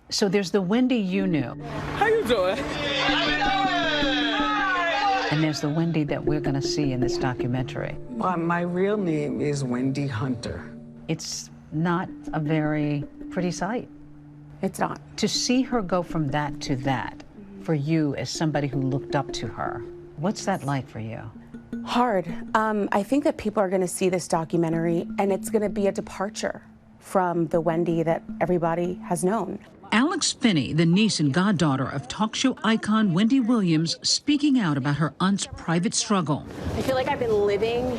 So there's the Wendy you knew. How you doing? And there's the Wendy that we're going to see in this documentary. Well, my real name is Wendy Hunter. It's not a very pretty sight. It's not. To see her go from that to that, for you as somebody who looked up to her, what's that like for you? Hard. I think that people are going to see this documentary and it's going to be a departure from the Wendy that everybody has known. Alex Finney, the niece and goddaughter of talk show icon Wendy Williams, speaking out about her aunt's private struggle. I feel like I've been living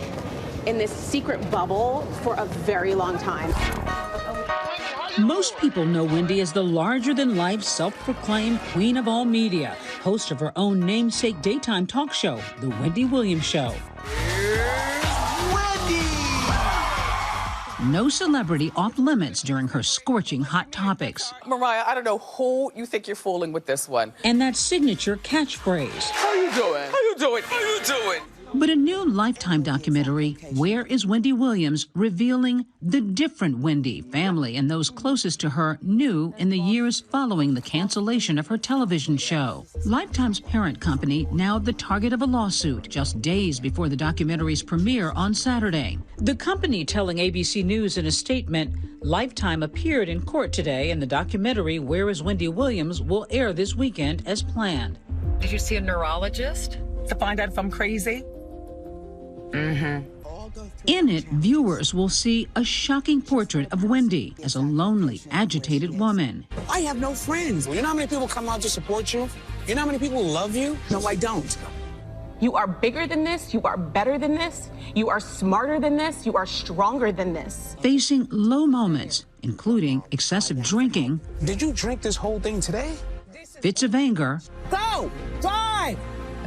in this secret bubble for a very long time. Most people know Wendy as the larger-than-life, self-proclaimed queen of all media, host of her own namesake daytime talk show, The Wendy Williams Show. No celebrity off limits during her scorching hot topics. Mariah, I don't know who you think you're fooling with this one. And that signature catchphrase. How you doing? How you doing? How you doing? But a new Lifetime documentary, Where is Wendy Williams, revealing the different Wendy family and those closest to her knew in the years following the cancellation of her television show. Lifetime's parent company now the target of a lawsuit just days before the documentary's premiere on Saturday. The company telling ABC News in a statement, Lifetime appeared in court today and the documentary Where is Wendy Williams will air this weekend as planned. Did you see a neurologist to find out if I'm crazy? In it, viewers will see a shocking portrait of Wendy as a lonely, agitated woman. I have no friends. You know how many people come out to support you? You know how many people love you? No, I don't. You are bigger than this. You are better than this. You are smarter than this. You are stronger than this. Facing low moments, including excessive drinking. Did you drink this whole thing today? Fits of anger. Go! Drive!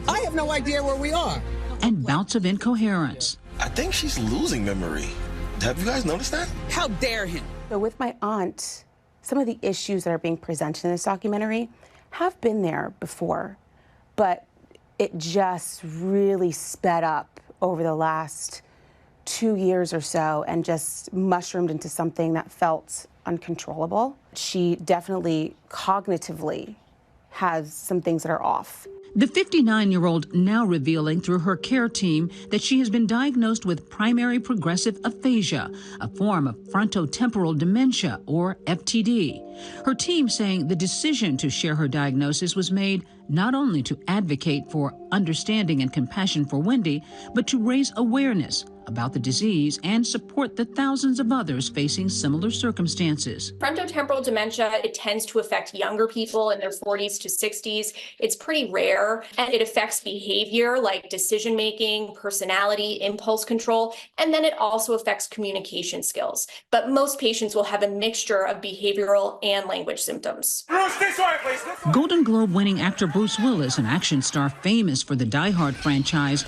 I have no idea where we are. And bouts of incoherence. I think she's losing memory. Have you guys noticed that? How dare him? So with my aunt, some of the issues that are being presented in this documentary have been there before, but it just really sped up over the last 2 years or so and just mushroomed into something that felt uncontrollable. She definitely cognitively has some things that are off. The 59-year-old now revealing through her care team that she has been diagnosed with primary progressive aphasia, a form of frontotemporal dementia, or FTD. Her team saying the decision to share her diagnosis was made not only to advocate for understanding and compassion for Wendy, but to raise awareness about the disease and support the thousands of others facing similar circumstances. Frontotemporal dementia, it tends to affect younger people in their 40s to 60s. It's pretty rare, and it affects behavior like decision-making, personality, impulse control, and then it also affects communication skills. But most patients will have a mixture of behavioral and language symptoms. Bruce, this way, please. This way. Golden Globe-winning actor Bruce Willis, an action star famous for the Die Hard franchise,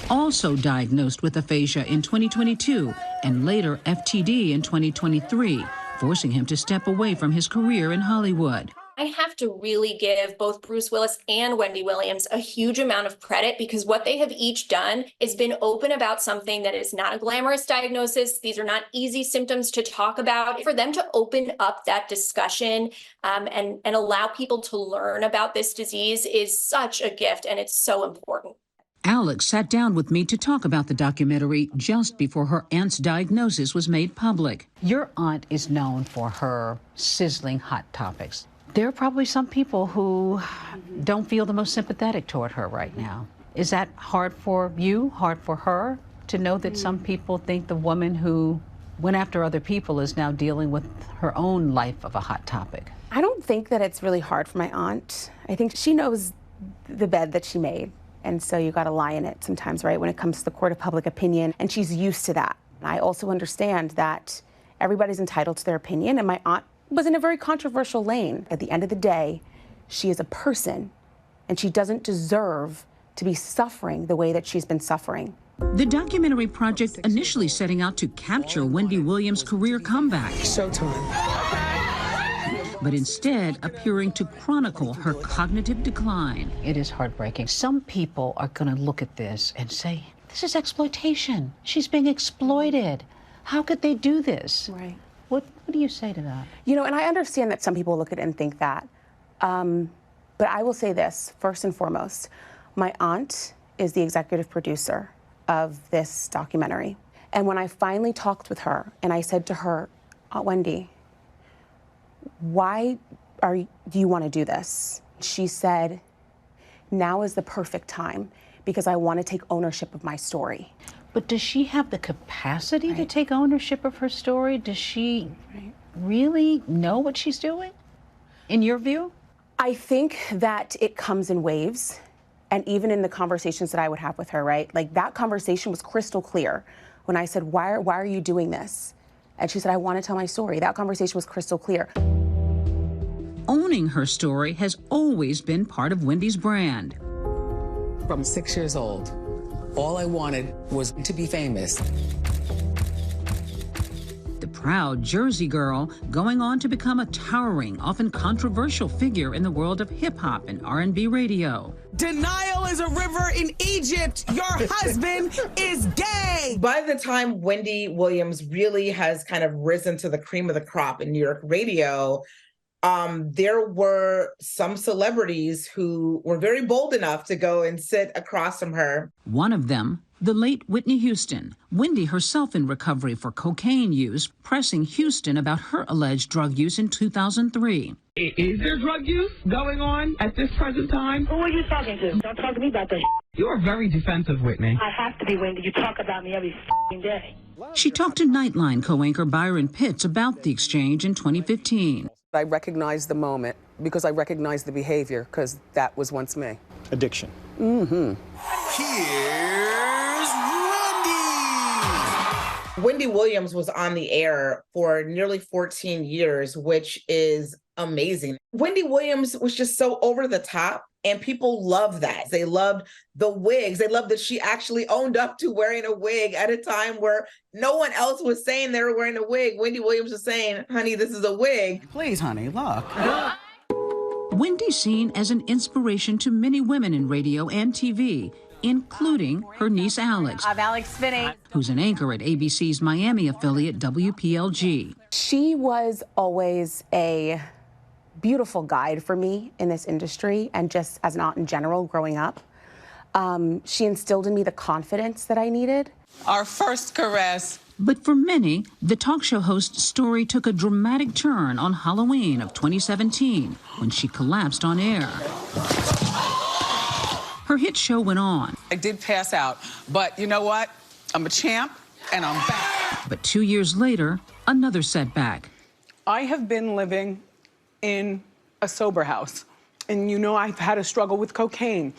also diagnosed with aphasia in 2022 and later FTD in 2023, forcing him to step away from his career in Hollywood. I have to really give both Bruce Willis and Wendy Williams a huge amount of credit because what they have each done is been open about something that is not a glamorous diagnosis. These are not easy symptoms to talk about. For them to open up that discussion and allow people to learn about this disease is such a gift, and it's so important. Alex sat down with me to talk about the documentary just before her aunt's diagnosis was made public. Your aunt is known for her sizzling hot topics. There are probably some people who don't feel the most sympathetic toward her right now. Is that hard for you, hard for her, to know that some people think the woman who went after other people is now dealing with her own life of a hot topic? I don't think that it's really hard for my aunt. I think she knows the bed that she made. And so you got to lie in it sometimes, right, when it comes to the court of public opinion. And she's used to that. I also understand that everybody's entitled to their opinion. And my aunt was in a very controversial lane. At the end of the day, she is a person, and she doesn't deserve to be suffering the way that she's been suffering. The documentary project initially setting out to capture Wendy Williams' career comeback. Showtime. But instead appearing to chronicle her cognitive decline. It is heartbreaking. Some people are going to look at this and say, this is exploitation. She's being exploited. How could they do this? Right. What do you say to that? You know, and I understand that some people look at it and think that. But I will say this, first and foremost. My aunt is the executive producer of this documentary. And when I finally talked with her and I said to her, Aunt Wendy, why do you want to do this? She said, now is the perfect time because I want to take ownership of my story. But does she have the capacity to take ownership of her story? Does she really know what she's doing, in your view? I think that it comes in waves. And even in the conversations that I would have with her, right? Like that conversation was crystal clear when I said, why are you doing this? And she said, I want to tell my story. That conversation was crystal clear. Owning her story has always been part of Wendy's brand. From 6 years old, all I wanted was to be famous. The proud Jersey girl going on to become a towering, often controversial figure in the world of hip-hop and R&B radio. Denial is a river in Egypt. Your husband is gay. By the time Wendy Williams really has kind of risen to the cream of the crop in New York radio, there were some celebrities who were very bold enough to go and sit across from her. One of them, the late Whitney Houston. Wendy, herself in recovery for cocaine use, pressing Houston about her alleged drug use in 2003. Is there drug use going on at this present time? Who are you talking to? Don't talk to me about that. You are very defensive, Whitney. I have to be, Wendy. You talk about me every day. She talked to Nightline co-anchor Byron Pitts about the exchange in 2015. I recognized the moment because I recognized the behavior because that was once me. Addiction. Here's Wendy. Wendy Williams was on the air for nearly 14 years, which is amazing. Wendy Williams was just so over the top, and people loved that. They loved the wigs. They loved that she actually owned up to wearing a wig at a time where no one else was saying they were wearing a wig. Wendy Williams was saying, honey, this is a wig. Please, honey, look. Wendy's seen as an inspiration to many women in radio and TV, including her niece Alex. I'm Alex Finney, who's an anchor at ABC's Miami affiliate WPLG. She was always a beautiful guide for me in this industry and just as an aunt in general growing up. She instilled in me the confidence that I needed. Our first caress. But for many, the talk show host's story took a dramatic turn on Halloween of 2017 when she collapsed on air. Her hit show went on. I did pass out, but you know what? I'm a champ and I'm back. But 2 years later, another setback. I have been living in a sober house. And you know I've had a struggle with cocaine.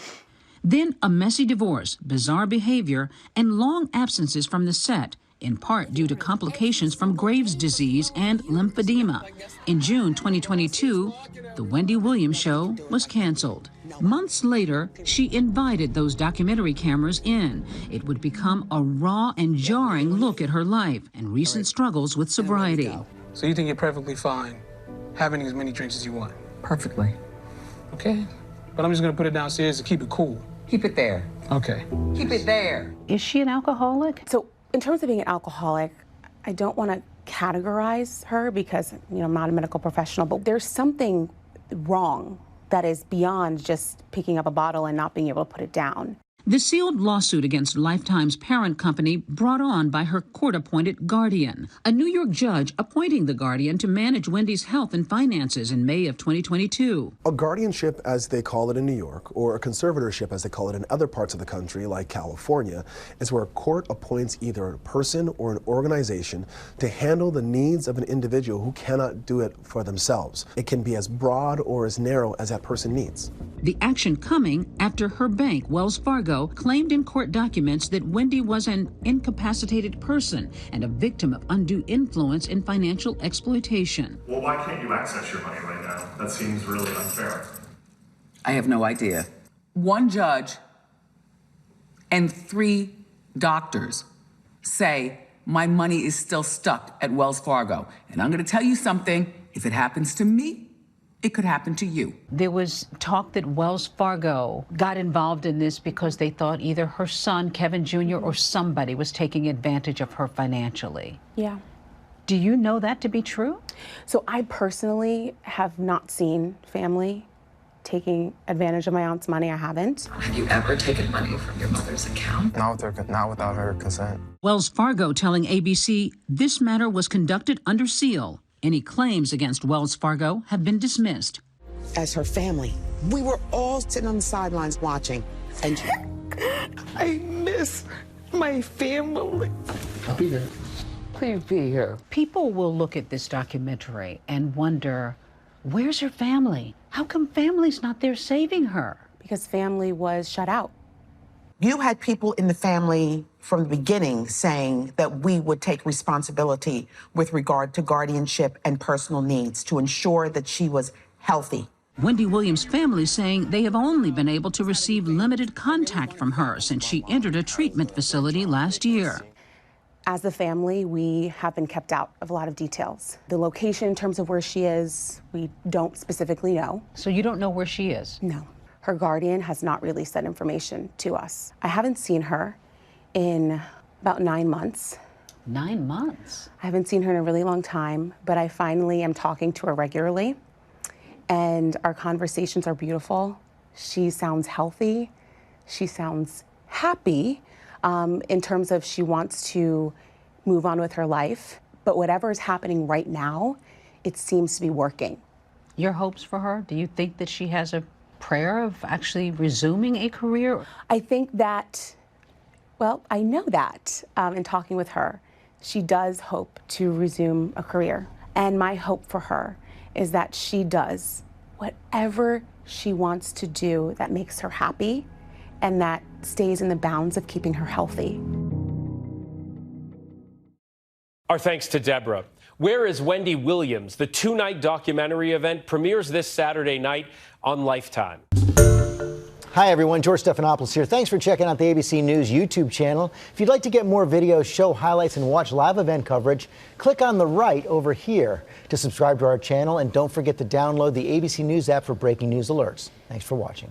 Then a messy divorce, bizarre behavior, and long absences from the set, in part due to complications from Graves' disease and lymphedema. In June 2022, The Wendy Williams Show was canceled. Months later, she invited those documentary cameras in. It would become a raw and jarring look at her life and recent struggles with sobriety. So you think you're perfectly fine having as many drinks as you want? Perfectly. Okay. But I'm just gonna put it downstairs to keep it cool. Keep it there. Okay. Keep it there. Is she an alcoholic? So in terms of being an alcoholic, I don't want to categorize her because, you know, I'm not a medical professional, but there's something wrong that is beyond just picking up a bottle and not being able to put it down. The sealed lawsuit against Lifetime's parent company brought on by her court-appointed guardian, a New York judge appointing the guardian to manage Wendy's health and finances in May of 2022. A guardianship, as they call it in New York, or a conservatorship, as they call it in other parts of the country, like California, is where a court appoints either a person or an organization to handle the needs of an individual who cannot do it for themselves. It can be as broad or as narrow as that person needs. The action coming after her bank, Wells Fargo, claimed in court documents that Wendy was an incapacitated person and a victim of undue influence and financial exploitation. Well, why can't you access your money right now? That seems really unfair. I have no idea. One judge and 3 doctors say my money is still stuck at Wells Fargo. And I'm going to tell you something. If it happens to me, it could happen to you. There was talk that Wells Fargo got involved in this because they thought either her son, Kevin Jr., or somebody was taking advantage of her financially. Yeah. Do you know that to be true? So I personally have not seen family taking advantage of my aunt's money. I haven't. Have you ever taken money from your mother's account? Not without her consent. Wells Fargo telling ABC this matter was conducted under seal. Any claims against Wells Fargo have been dismissed. As her family, we were all sitting on the sidelines watching. And I miss my family. I'll be there. Please be here. People will look at this documentary and wonder, where's her family? How come family's not there saving her? Because family was shut out. you had people in the family from the beginning saying that we would take responsibility with regard to guardianship and personal needs to ensure that she was healthy. Wendy Williams' family saying they have only been able to receive limited contact from her since she entered a treatment facility last year. As the family, we have been kept out of a lot of details. The location in terms of where she is, we don't specifically know. So you don't know where she is? No. Her guardian has not released that information to us. I haven't seen her in about 9 months. 9 months? I haven't seen her in a really long time, but I finally am talking to her regularly. And our conversations are beautiful. She sounds healthy. She sounds happy in terms of she wants to move on with her life. But whatever is happening right now, it seems to be working. Your hopes for her? Do you think that she has a prayer of actually resuming a career? I think that, well, I know that in talking with her, she does hope to resume a career. And my hope for her is that she does whatever she wants to do that makes her happy and that stays in the bounds of keeping her healthy. Our thanks to Deborah. Where is Wendy Williams? The 2-night documentary event premieres this Saturday night on Lifetime. Hi, everyone. George Stephanopoulos here. Thanks for checking out the ABC News YouTube channel. If you'd like to get more videos, show highlights, and watch live event coverage, click on the right over here to subscribe to our channel. And don't forget to download the ABC News app for breaking news alerts. Thanks for watching.